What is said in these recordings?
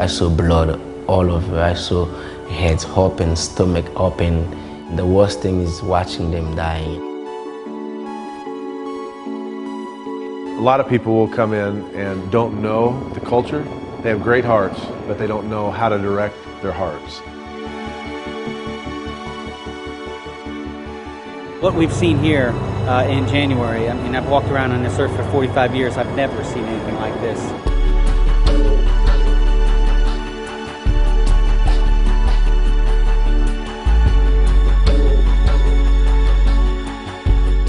I saw blood all over. I saw heads open, stomach open. The worst thing is watching them dying. A lot of people will come in and don't know the culture. They have great hearts, but they don't know how to direct their hearts. What we've seen here in January, I mean, I've walked around on this earth for 45 years. I've never seen anything like this.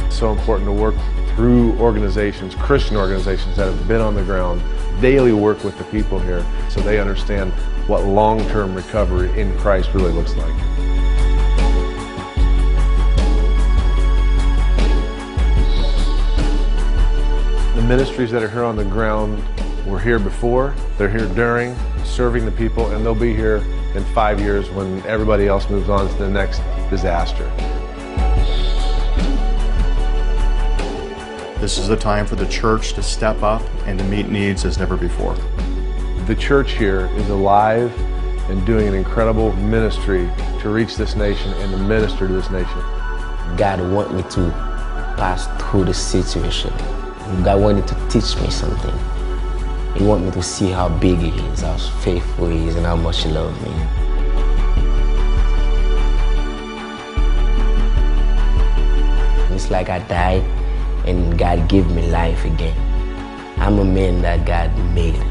It's so important to work through organizations, Christian organizations that have been on the ground, daily work with the people here so they understand what long-term recovery in Christ really looks like. The ministries that are here on the ground were here before, they're here during, serving the people, and they'll be here in 5 years when everybody else moves on to the next disaster. This is the time for the church to step up and to meet needs as never before. The church here is alive and doing an incredible ministry to reach this nation and to minister to this nation. God wanted me to pass through the situation. God wanted to teach me something. He wanted me to see how big He is, how faithful He is, and how much He loves me. It's like I died and God gave me life again. I'm a man that God made.